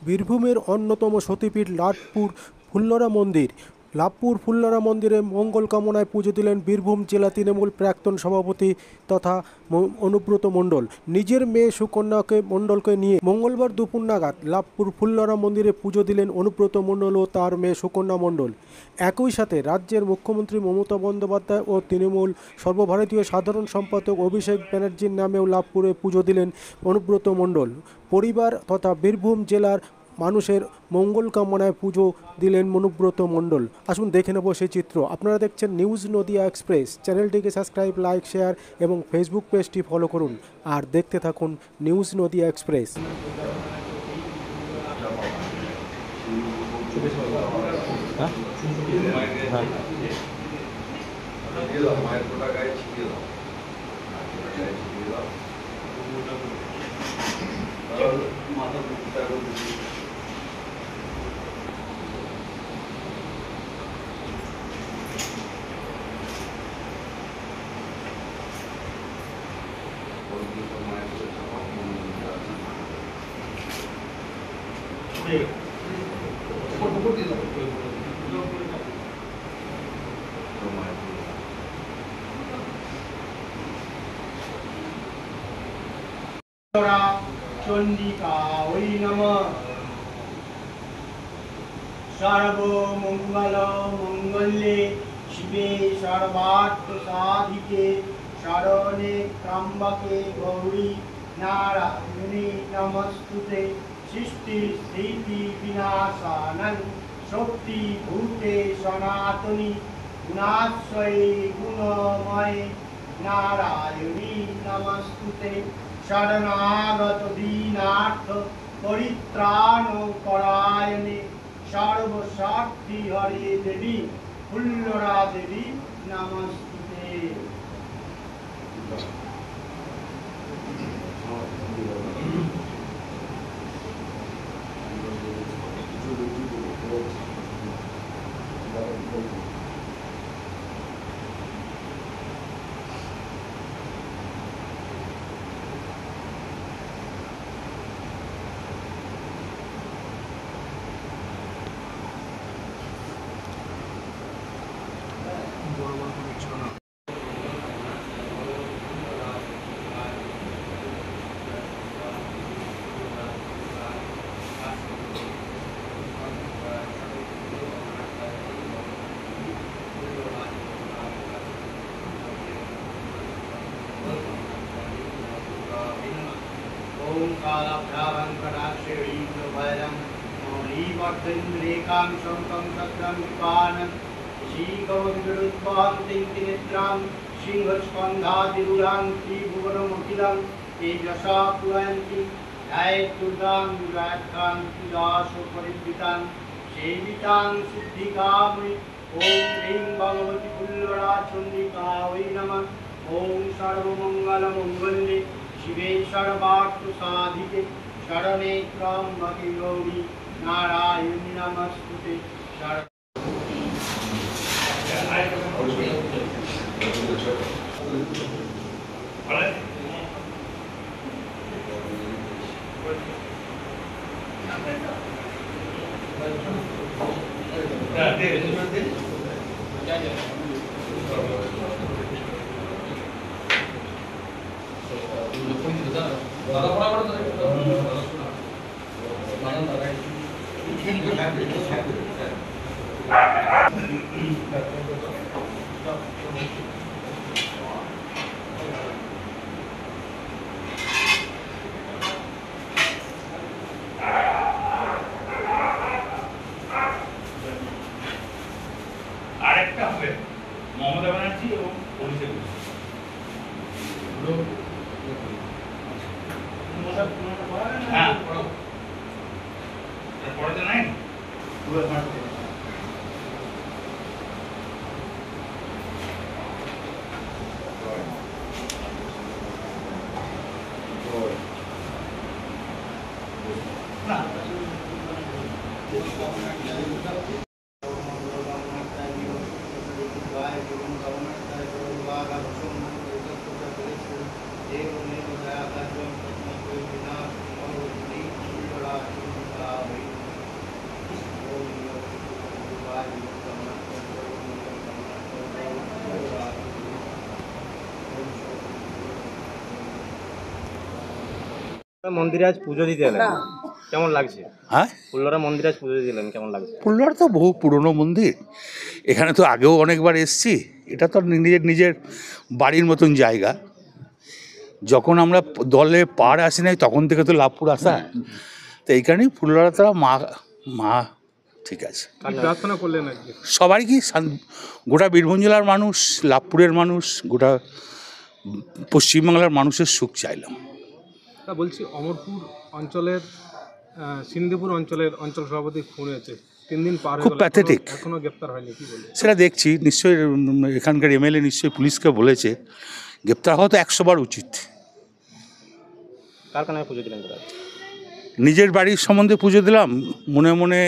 বীরভূমের অন্যতম সতীপীঠ লাভপুর ফুল্লরা মন্দির। লাভপুর ফুল্লরা মন্দিরে মঙ্গল কামনায় পুজো দিলেন বীরভূম জেলা তৃণমূল প্রাক্তন সভাপতি তথা অনুব্রত মণ্ডল। নিজের মেয়ে সুকন্যাকে মণ্ডলকে নিয়ে মঙ্গলবার দুপুর নাগাদ লাভপুর ফুল্লরা মন্দিরে পুজো দিলেন অনুব্রত মণ্ডল ও তার মেয়ে সুকন্যা মণ্ডল। একই সাথে রাজ্যের মুখ্যমন্ত্রী মমতা বন্দ্যোপাধ্যায় ও তৃণমূল সর্বভারতীয় সাধারণ সম্পাদক অভিষেক ব্যানার্জির নামেও লাভপুরে পুজো দিলেন অনুব্রত মণ্ডল। পরিবার তথা বীরভূম জেলার মানুষের মঙ্গল কামনায় পুজো দিলেন অনুব্রত মণ্ডল। আসুন দেখে নেব সেই চিত্র। আপনারা দেখছেন নিউজ নদিয়া এক্সপ্রেস। চ্যানেলটিকে সাবস্ক্রাইব, লাইক, শেয়ার এবং ফেসবুক পেজটি ফলো করুন আর দেখতে থাকুন নিউজ নদিয়া এক্সপ্রেস। चंडिकायै नमः। सर्वमंगल मंगल्ये शिवे सर्वार्थ साधिके शरणे त्र्यंबके गौरी नारायणी नमस्तुते। सृष्टि स्थिति विनाशानं शक्ति भूते सनातनी गुणाश्रये गुणमये नारायणी नमस्तुते। शरणागत दीनार्थ परित्राण परायणे सर्वशक्ति हरे देवी फुल्लरा देवी नमस्ते। ओम कालाभ्यावंकटाक्षरीभैरं मौलीवर्धन्रेखां शङ्कं चक्रं विपानं श्रीकवविरुद्धां तिन्तिनेत्रां सिंहस्कन्धादिरूढां त्रिभुवनमखिलं तेजसा पुरयन्ति ध्यायेद्दुर्गां व्याख्यां पूजासुपरिवृतां सेवितां सिद्धिकामयि। ओम ह्रीं भगवती फुल्लरा चण्डिकायै नमः। ओम सर्वमङ्गलमङ्गल्ये शिवे सर्वार्थ साधिके शरणे त्र्यंबके गौरी नारायणी नमस्तुते। আরেকটা হবে মমতা ব্যানার্জি এবং অভিষেক হ্যাঁ পড়াতে নাই देव ने बताया था जो মন্দিরে আজ পুজো দিতে এলেন, কেমন লাগছে? হ্যাঁ, ফুল্লরা মন্দিরে আজ পুজো দিলেন, কেমন লাগছে? ফুলবাড়ি তো বহু পুরনো মন্দির, এখানে তো আগেও অনেকবার এসেছি। এটা তো নিজের নিজের বাড়ির মতন জায়গা। যখন আমরা দলে পার আসি নাই তখন থেকে তো লাভপুর আসা, তো এই কারণেই ফুলবাড়া তারা মা মা ঠিক আছে। প্রার্থনা করলেন আজকে? সবারই কি গোটা বীরভূম জেলার মানুষ, লাভপুরের মানুষ, গোটা পশ্চিমবাংলার মানুষের সুখ চাইলাম। তা বলছি, অমরপুর অঞ্চলের সিন্ধুপুর অঞ্চলের অঞ্চল সভাপতি খুন হয়েছে, 3 দিন পার হয়ে খুব গেল, প্যাথেটিক। এখনো গ্রেপ্তার হয়নি, কি বলবেন? সেটা দেখছি, নিশ্চয়ই এখানকার এমএলএ নিশ্চয়ই পুলিশকে বলেছে, গ্রেপ্তার হওয়া তো 100 বার উচিত। কার কানায় পুজো দিলেন দাদা? নিজের বাড়ির সম্বন্ধে পুজো দিলাম, মনে মনে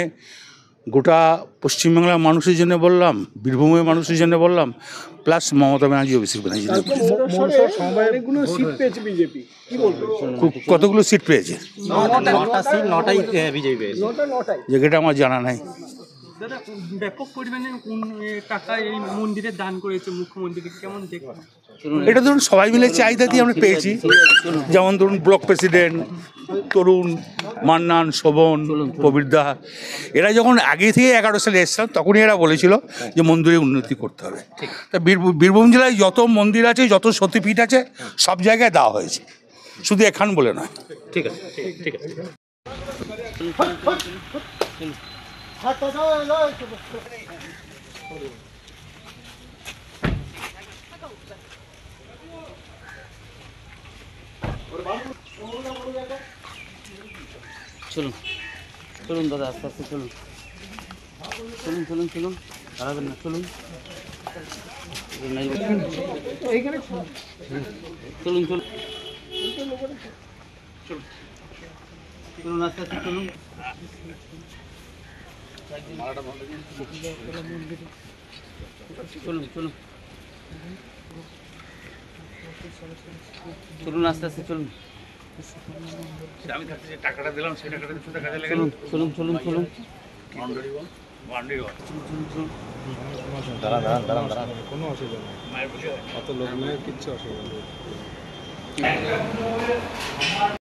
গোটা পশ্চিমবাংলার মানুষের জন্য বললাম, বীরভূমের মানুষের জন্য বললাম, প্লাস মমতা ব্যানার্জি, অভিষেক ব্যানার্জি কতগুলো সিট পেয়েছে 9টা সিট, 9টাই বিজেপি পেয়েছে। যেটা আমার জানা নাই। দাদা, ব্যাপক পরিমাণে টাকা এই মন্দিরে দান করেছে মুখ্যমন্ত্রী, কেমন দেখবেন? এটা ধরুন সবাই মিলে চাহিদা দিয়ে আমরা পেয়েছি। যেমন ধরুন ব্লক প্রেসিডেন্ট তরুণ, মান্নান, শোভন, প্রবীরদা, এরা যখন আগে থেকে 11 সালে এসেছিলাম তখনই এরা বলেছিল যে মন্দিরে উন্নতি করতে হবে। তা বীরভূম জেলায় যত মন্দির আছে, যত সতীপীঠ আছে, সব জায়গায় দেওয়া হয়েছে, শুধু এখান বলে নয়। ঠিক আছে, ঠিক আছে। চলুন চলুন দাদা, আস্তে আস্তে চলুন, চলুন চলুন চলুন, দাঁড়াবেন না, চলুন চলুন চলুন চলুন, আস্তে আস্তে চলুন। চলুন চলুন চলুন, আস্তে আস্তে চলুন, আমি যে টাকাটা দিলাম সেই টাকাটা কাজে লেগে চলুন চলুন চলুন চলুন দাঁড়ান। কোনো অসুবিধা নেই, অত লোক নেই, কিচ্ছু অসুবিধা নেই।